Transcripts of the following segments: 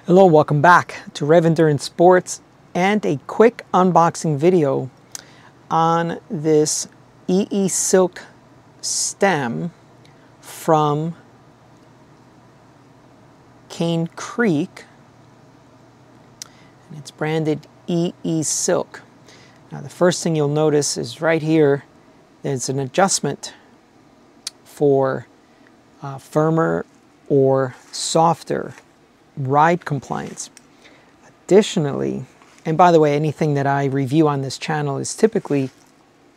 Hello, welcome back to Rev Endurance Sports and a quick unboxing video on this eeSilk stem from Cane Creek, and it's branded eeSilk. Now the first thing you'll notice is right here there's an adjustment for firmer or softer ride compliance. Additionally, and by the way, anything that I review on this channel is typically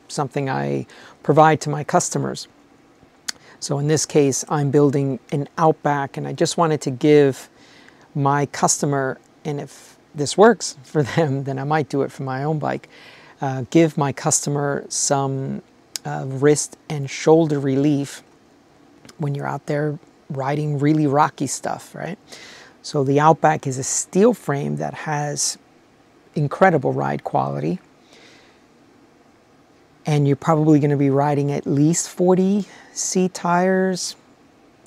something I provide to my customers. So in this case, I'm building an Outback, and I just wanted to give my customer, and if this works for them, then I might do it for my own bike, give my customer some wrist and shoulder relief when you're out there riding really rocky stuff, right? So the Outback is a steel frame that has incredible ride quality. And you're probably going to be riding at least 40C tires.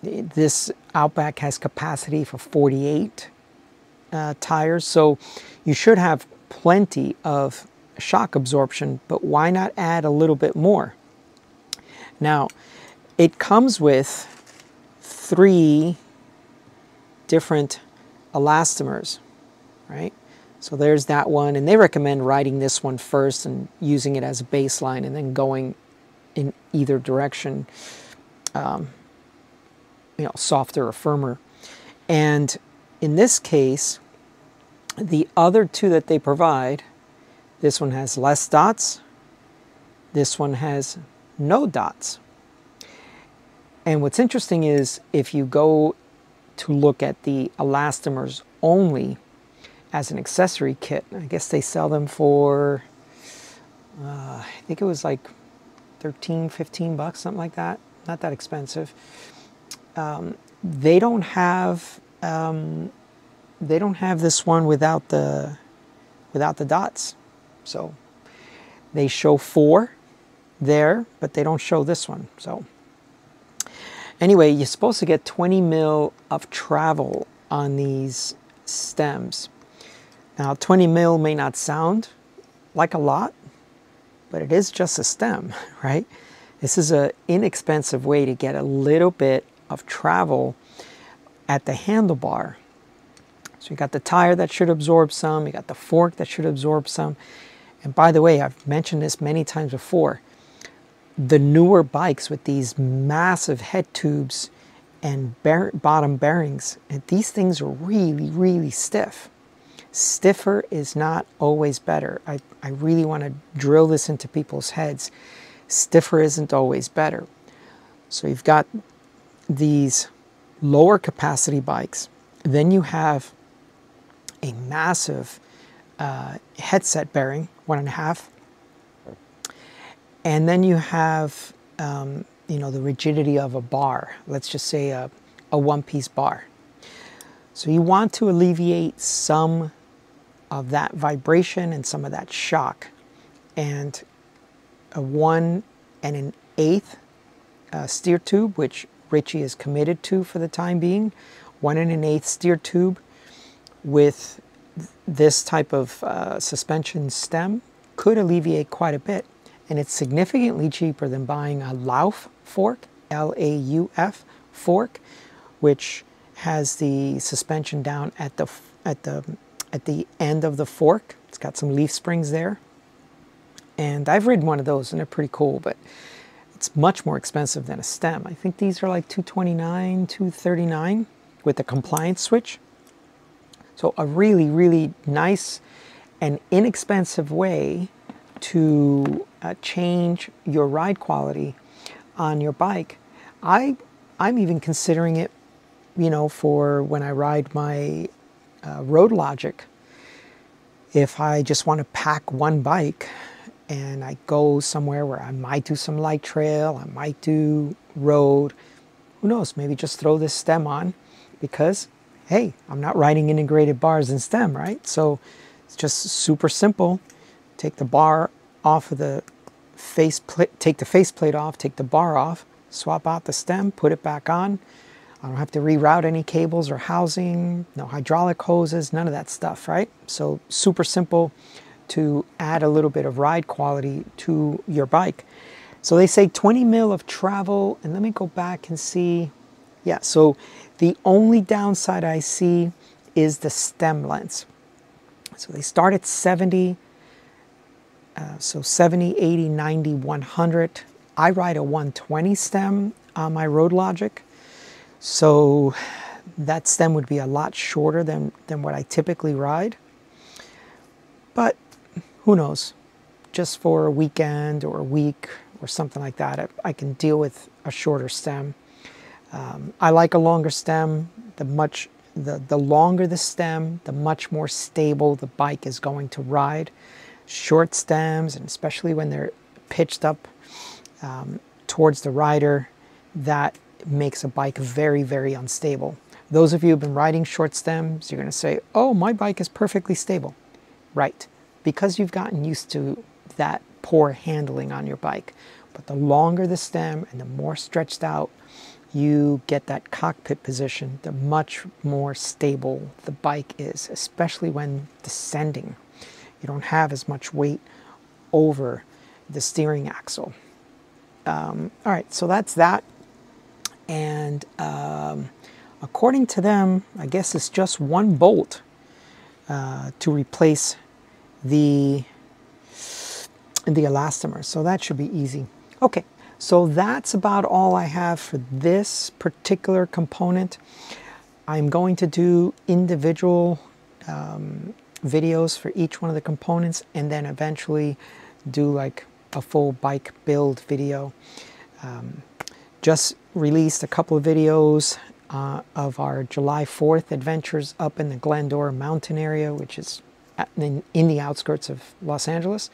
This Outback has capacity for 48 tires. So you should have plenty of shock absorption, but why not add a little bit more? Now, it comes with 3 different elastomers, right? So there's that one, and they recommend riding this one first and using it as a baseline and then going in either direction, softer or firmer. And in this case, the other 2 that they provide, this one has less dots, this one has no dots. And what's interesting is if you go to look at the elastomers only as an accessory kit, I guess they sell them for, I think it was like 13, 15 bucks, something like that. Not that expensive. They don't have this one without the dots. So they show 4 there, but they don't show this one. So anyway, you're supposed to get 20 mil of travel on these stems. Now, 20 mil may not sound like a lot, but it is just a stem, right? This is an inexpensive way to get a little bit of travel at the handlebar. So you got the tire that should absorb some, you got the fork that should absorb some. And by the way, I've mentioned this many times before, the newer bikes with these massive head tubes and bottom bearings, and these things are really, really stiff. Stiffer is not always better. I really want to drill this into people's heads. Stiffer isn't always better. So you've got these lower capacity bikes. Then you have a massive headset bearing, 1.5. And then you have, the rigidity of a bar. Let's just say a one-piece bar. So you want to alleviate some of that vibration and some of that shock. And a 1 1/8 steer tube, which Ritchey is committed to for the time being, 1 1/8 steer tube with this type of suspension stem could alleviate quite a bit. And it's significantly cheaper than buying a Lauf fork, L-A-U-F fork, which has the suspension down at the end of the fork. It's got some leaf springs there. And I've ridden one of those, and they're pretty cool, but it's much more expensive than a stem. I think these are like $229, $239 with a compliance switch. So a really, really nice and inexpensive way to change your ride quality on your bike. I'm even considering it, for when I ride my Road Logic. If I just want to pack one bike and I go somewhere where I might do some light trail, I might do road, who knows, maybe just throw this stem on because, hey, I'm not riding integrated bars and stem, right? So it's just super simple. Take the bar off of the faceplate, take the faceplate off, take the bar off, swap out the stem, put it back on. I don't have to reroute any cables or housing, no hydraulic hoses, none of that stuff, right? So super simple to add a little bit of ride quality to your bike. So they say 20 mil of travel, and let me go back and see. Yeah, so the only downside I see is the stem length. So they start at 70, so 70, 80, 90, 100. I ride a 120 stem on my Road Logic. So that stem would be a lot shorter than what I typically ride. But who knows? Just for a weekend or a week or something like that, I can deal with a shorter stem. I like a longer stem. The longer the stem, the much more stable the bike is going to ride. Short stems, and especially when they're pitched up towards the rider, that makes a bike very, very unstable. Those of you who've been riding short stems, you're going to say, oh, my bike is perfectly stable. Right, because you've gotten used to that poor handling on your bike. But the longer the stem and the more stretched out you get that cockpit position, the much more stable the bike is, especially when descending. You don't have as much weight over the steering axle. All right, so that's that. And according to them, I guess it's just one bolt to replace the elastomer. So that should be easy. Okay, so that's about all I have for this particular component. I'm going to do individual videos for each one of the components, and then eventually do like a full bike build video. Just released a couple of videos of our July 4th adventures up in the Glendora mountain area, which is in the outskirts of Los Angeles.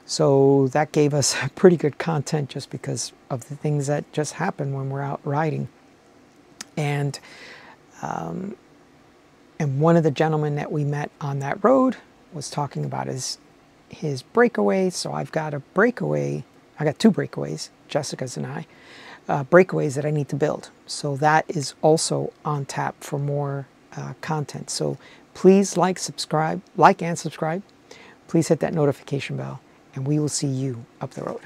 So that gave us pretty good content just because of the things that just happen when we're out riding. And one of the gentlemen that we met on that road was talking about his breakaways. So I've got a breakaway. I got two breakaways, Jessica's and I, breakaways that I need to build. So that is also on tap for more content. So please like and subscribe. Please hit that notification bell, and we will see you up the road.